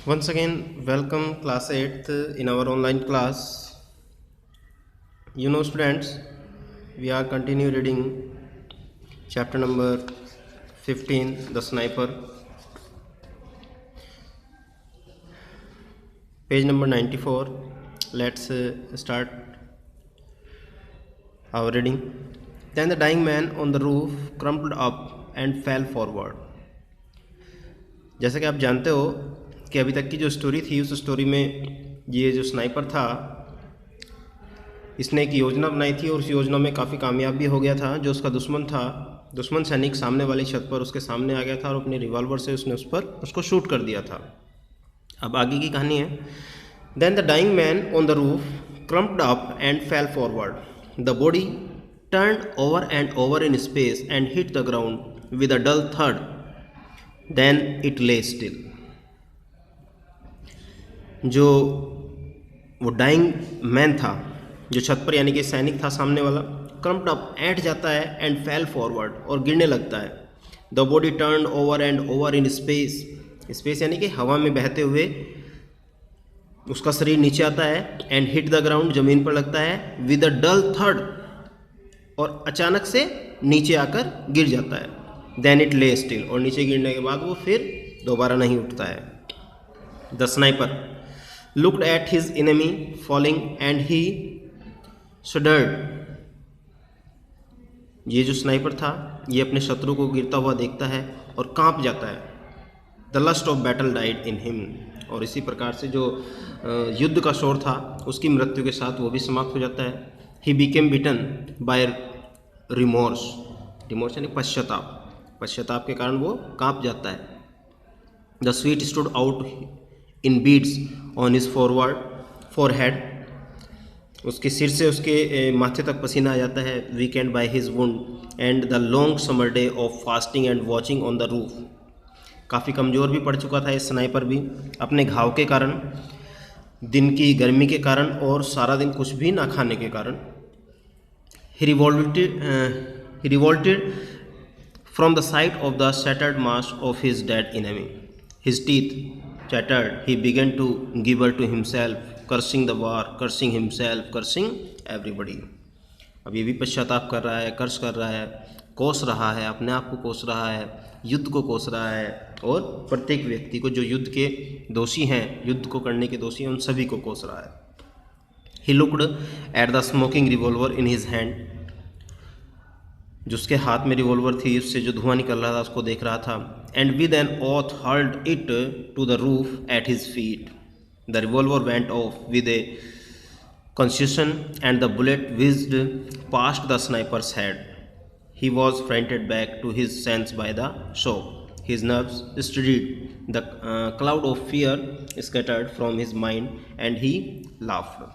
Once again, welcome class 8th in our online class. Students, we are continue reading chapter number 15, The Sniper, page number 94. Let's start our reading. Then the dying man on the roof crumpled up and fell forward. जैसा कि आप जानते हो कि अभी तक की जो स्टोरी थी उस स्टोरी में ये जो स्नाइपर था इसने एक योजना बनाई थी और उस योजना में काफ़ी कामयाब भी हो गया था। जो उसका दुश्मन था, दुश्मन सैनिक सामने वाली छत पर उसके सामने आ गया था और अपने रिवॉल्वर से उसने उसको शूट कर दिया था। अब आगे की कहानी है। Then the dying man on the roof crumpled up and fell forward. The body turned over and over in space and hit the ground with a dull थर्ड। Then it lay still. जो वो dying man था, जो छत पर यानी कि सैनिक था सामने वाला, क्रम्प्ड अप ऐंठ जाता है एंड फेल फॉरवर्ड और गिरने लगता है। The body turn over and over in space, space यानी कि हवा में बहते हुए उसका शरीर नीचे आता है। एंड हिट द ग्राउंड, जमीन पर लगता है। विद अ डल थर्ड, और अचानक से नीचे आकर गिर जाता है। देन इट ले स्टिल, और नीचे गिरने के बाद वो फिर दोबारा नहीं उठता है। The sniper looked at his enemy falling and he shuddered. ये जो स्नाइपर था ये अपने शत्रु को गिरता हुआ देखता है और कांप जाता है। The lust of battle died in him. और इसी प्रकार से जो युद्ध का शोर था उसकी मृत्यु के साथ वो भी समाप्त हो जाता है। He became bitten by remorse. remorse यानी पश्चाताप, पश्चाताप के कारण वो कांप जाता है। The sweat stood out in beads on his forehead. उसके सिर से उसके माथे तक पसीना आ जाता है। weakened by his wound and the long summer day of fasting and watching on the roof. काफ़ी कमज़ोर भी पड़ चुका था ये स्नाइपर भी अपने घाव के कारण, दिन की गर्मी के कारण और सारा दिन कुछ भी ना खाने के कारण। he revolted from the sight of the shattered mass of his dead enemy. His teeth chattered. He began to gibber to himself, cursing the war, cursing himself, cursing everybody. अब ये भी पश्चाताप कर रहा है, कर्स कर रहा है, कोस रहा है, अपने आप को कोस रहा है, युद्ध को कोस रहा है और प्रत्येक व्यक्ति को जो युद्ध के दोषी हैं, युद्ध को करने के दोषी हैं, उन सभी को कोस रहा है। He looked at the smoking revolver in his hand. जो उसके हाथ में रिवॉल्वर थी उससे जो धुआं निकल रहा था उसको देख रहा था। And with an oath hurled it to the roof at his feet. The revolver went off with a concussion and the bullet whizzed past the sniper's head. He was fainted back to his sense by the shock. His nerves steadied. The cloud of fear scattered from his mind and he laughed.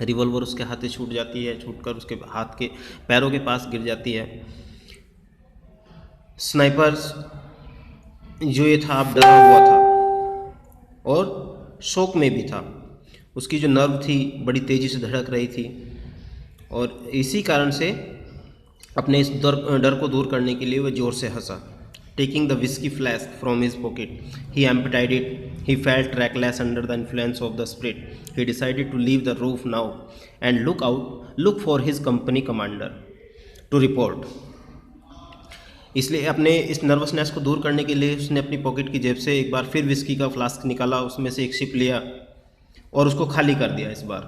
Revolver उसके हाथ से छूट जाती है, छूटकर उसके हाथ के पैरों के पास गिर जाती है। स्नाइपर जो ये था अब डरा हुआ था और शौक में भी था। उसकी जो नर्व थी बड़ी तेज़ी से धड़क रही थी और इसी कारण से अपने इस डर को दूर करने के लिए वह ज़ोर से हंसा। Taking the whiskey flask from his pocket, he emptied it. He felt reckless under the influence of the spirit. He decided to leave the roof now and look for his company commander to report. इसलिए अपने इस nervousness को दूर करने के लिए उसने अपनी पॉकेट की जेब से एक बार फिर विस्की का फ्लास्क निकाला, उसमें से एक सिप लिया और उसको खाली कर दिया इस बार।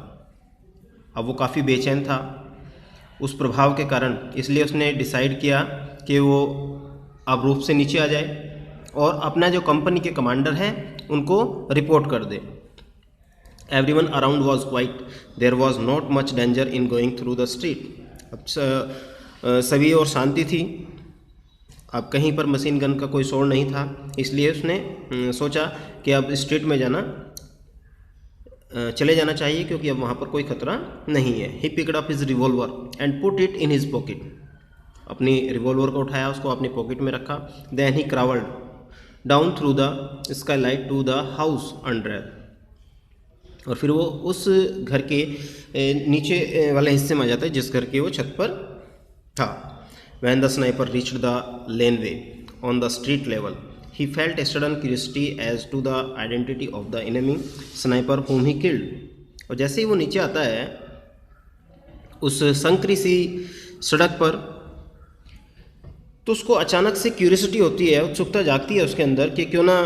अब वो काफ़ी बेचैन था उस प्रभाव के कारण, इसलिए उसने डिसाइड किया कि वो अब रूफ से नीचे आ जाए और अपना जो कंपनी के कमांडर हैं उनको रिपोर्ट कर दे। Everyone around was quiet, there was not much danger in going through the street. अब सभी और शांति थी, अब कहीं पर मशीन गन का कोई शोर नहीं था, इसलिए उसने सोचा कि अब स्ट्रीट में चले जाना चाहिए क्योंकि अब वहाँ पर कोई खतरा नहीं है। He picked up his revolver and put it in his pocket. अपनी रिवॉल्वर को उठाया, उसको अपनी पॉकेट में रखा। Then he crawled down through the skylight to the house under. और फिर वो उस घर के नीचे वाले हिस्से में आ जाता है जिस घर के वो छत पर था। When the sniper reached the laneway on the street level, he felt a sudden curiosity as to the identity of the enemy sniper whom he killed. और जैसे ही वो नीचे आता है उस संकरी सी सड़क पर, तो उसको अचानक से क्यूरियोसिटी होती है, उत्सुकता जागती है उसके अंदर कि क्यों ना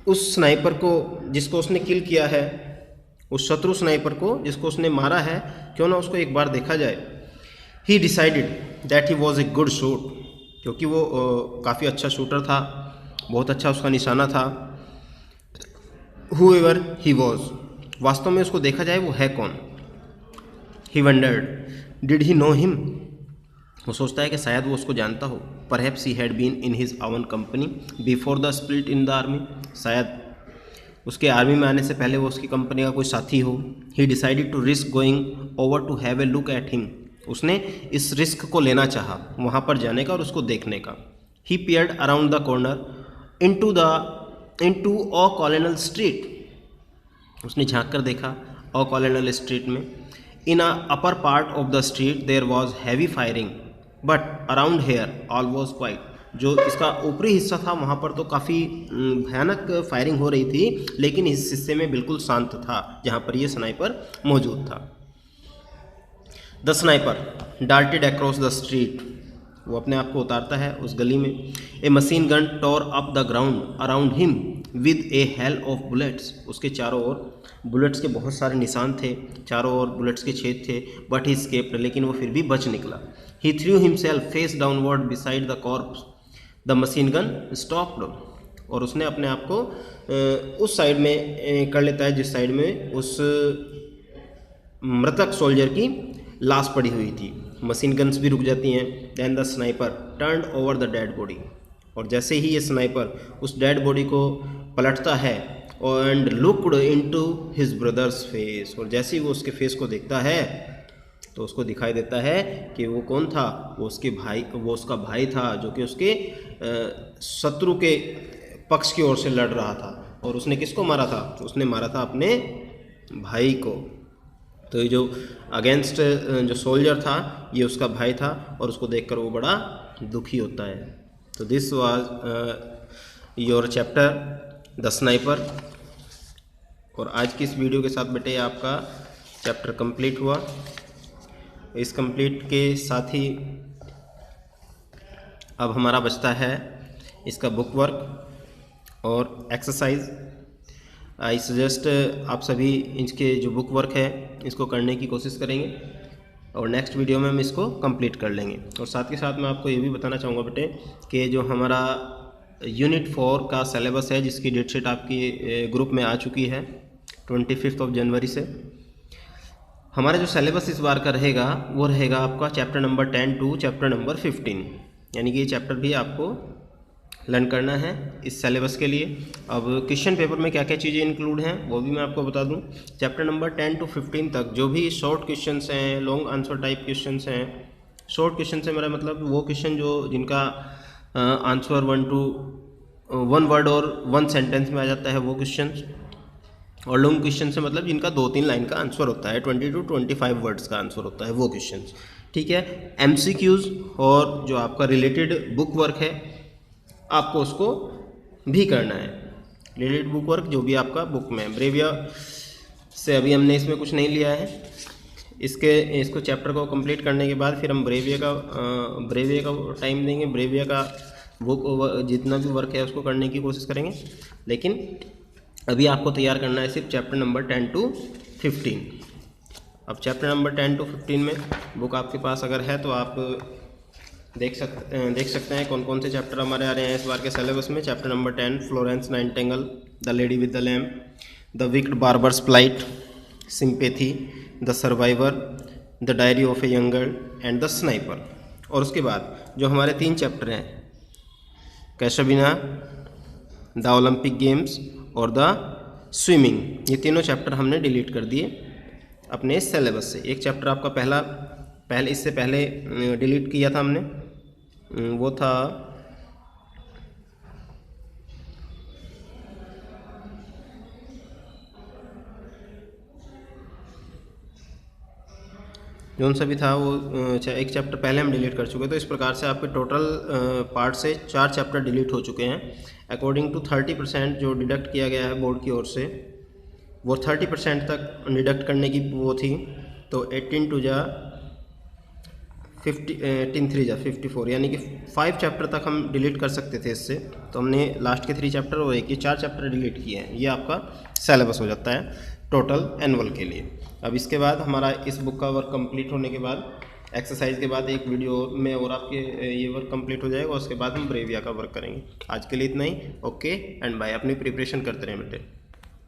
उस स्नाइपर को जिसको उसने किल किया है, उस शत्रु स्नाइपर को जिसको उसने मारा है, क्यों ना उसको एक बार देखा जाए। ही decided that he was a good shoot, क्योंकि वो काफ़ी अच्छा शूटर था, बहुत अच्छा उसका निशाना था। हूएवर ही वॉज, वास्तव में उसको देखा जाए वो है कौन। He wondered did he know him, वो सोचता है कि शायद वो उसको जानता हो। Perhaps he had been in his own company before the split in the army, शायद उसके आर्मी में आने से पहले वो उसकी कंपनी का कोई साथी हो। He decided to risk going over to have a look at him, उसने इस रिस्क को लेना चाहा, वहाँ पर जाने का और उसको देखने का। He peered around the corner into a colonial street, उसने झांक कर देखा अ कॉलोनल स्ट्रीट में। In a upper part of the street there was heavy firing but around here all was quiet, जो इसका ऊपरी हिस्सा था वहाँ पर तो काफ़ी भयानक फायरिंग हो रही थी, लेकिन इस हिस्से में बिल्कुल शांत था जहाँ पर ये स्नाइपर मौजूद था। The sniper darted across the street, वो अपने आप को उतारता है उस गली में। A machine gun tore up the ground around him with a hail of bullets, उसके चारों ओर बुलेट्स के बहुत सारे निशान थे, चारों ओर बुलेट्स के छेद थे। बट ही एस्केप्ड, लेकिन वो फिर भी बच निकला। He threw himself face downward beside the corpse, the machine gun stopped, और उसने अपने आप को उस साइड में कर लेता है जिस साइड में उस मृतक सोल्जर की लाश पड़ी हुई थी। मशीन गन्स भी रुक जाती हैं। Then the sniper turned over the dead body, और जैसे ही ये स्नाइपर उस डेड बॉडी को पलटता है and looked into his brothers face, और जैसे ही वो उसके फेस को देखता है तो उसको दिखाई देता है कि वो कौन था, वो उसका भाई था, जो कि उसके शत्रु के पक्ष की ओर से लड़ रहा था। और उसने किसको मारा था? उसने मारा था अपने भाई को। तो ये जो अगेंस्ट जो सोल्जर था ये उसका भाई था, और उसको देखकर वो बड़ा दुखी होता है। तो this was your chapter the sniper. और आज की इस वीडियो के साथ बेटे आपका चैप्टर कंप्लीट हुआ। इस कंप्लीट के साथ ही अब हमारा बचता है इसका बुक वर्क और एक्सरसाइज। आई सजेस्ट आप सभी इसके जो बुक वर्क है इसको करने की कोशिश करेंगे, और नेक्स्ट वीडियो में हम इसको कंप्लीट कर लेंगे। और साथ के साथ मैं आपको ये भी बताना चाहूँगा बेटे कि जो हमारा यूनिट 4 का सिलेबस है, जिसकी डेट शीट आपकी ग्रुप में आ चुकी है 25 जनवरी से, हमारा जो सिलेबस इस बार का रहेगा वो रहेगा आपका chapter number 10 to chapter number 15, यानी कि ये चैप्टर भी आपको लर्न करना है इस सिलेबस के लिए। अब क्वेश्चन पेपर में क्या क्या चीज़ें इंक्लूड हैं वो भी मैं आपको बता दूं। चैप्टर नंबर 10 टू 15 तक जो भी शॉर्ट क्वेश्चंस हैं, लॉन्ग आंसर टाइप क्वेश्चंस हैं। शॉर्ट क्वेश्चन से मेरा मतलब वो क्वेश्चन जो जिनका आंसर 1 वर्ड और 1 सेंटेंस में आ जाता है वो क्वेश्चन, और लॉन्ग क्वेश्चन से मतलब जिनका 2-3 लाइन का आंसर होता है, 20 to 25 वर्ड्स का आंसर होता है वो क्वेश्चन। ठीक है। MCQs और जो आपका रिलेटेड बुक वर्क है आपको उसको भी करना है। रिलेटेड बुक वर्क जो भी आपका बुक में, ब्रेविया से अभी हमने इसमें कुछ नहीं लिया है। इसको चैप्टर को कंप्लीट करने के बाद फिर हम ब्रेविया का टाइम देंगे। ब्रेविया का बुक जितना भी वर्क है उसको करने की कोशिश करेंगे, लेकिन अभी आपको तैयार करना है सिर्फ चैप्टर नंबर 10 टू 15। अब चैप्टर नंबर 10 टू 15 में बुक आपके पास अगर है तो आप देख सकते हैं कौन कौन से चैप्टर हमारे आ रहे हैं इस बार के सिलेबस में। Chapter number 10 Florence Nightingale, the lady with the lamp, the wicked barber's plight, sympathy, the survivor, the diary of a young girl and the sniper. और उसके बाद जो हमारे 3 चैप्टर हैं, कैशाबिना, द ओलंपिक गेम्स और द स्विमिंग, ये तीनों चैप्टर हमने डिलीट कर दिए अपने सिलेबस से। एक चैप्टर आपका इससे पहले डिलीट किया था हमने, वो था जो सा भी था वो एक चैप्टर पहले हम डिलीट कर चुके, तो इस प्रकार से आपके टोटल पार्ट से 4 चैप्टर डिलीट हो चुके हैं। अकॉर्डिंग टू 30% जो डिडक्ट किया गया है बोर्ड की ओर से, वो 30% तक डिडक्ट करने की वो थी। तो 18 टू जा 18 3 जा 54, यानी कि 5 चैप्टर तक हम डिलीट कर सकते थे इससे। तो हमने लास्ट के 3 चैप्टर और एक ये 4 चैप्टर डिलीट किए हैं। ये आपका सिलेबस हो जाता है टोटल एनुअल के लिए। अब इसके बाद हमारा इस बुक का वर्क कंप्लीट होने के बाद, एक्सरसाइज के बाद एक वीडियो में और आपके ये वर्क कंप्लीट हो जाएगा। उसके बाद हम ब्रेविया का वर्क करेंगे। आज के लिए इतना ही। Okay and bye. अपनी प्रिपरेशन करते रहें बेटे।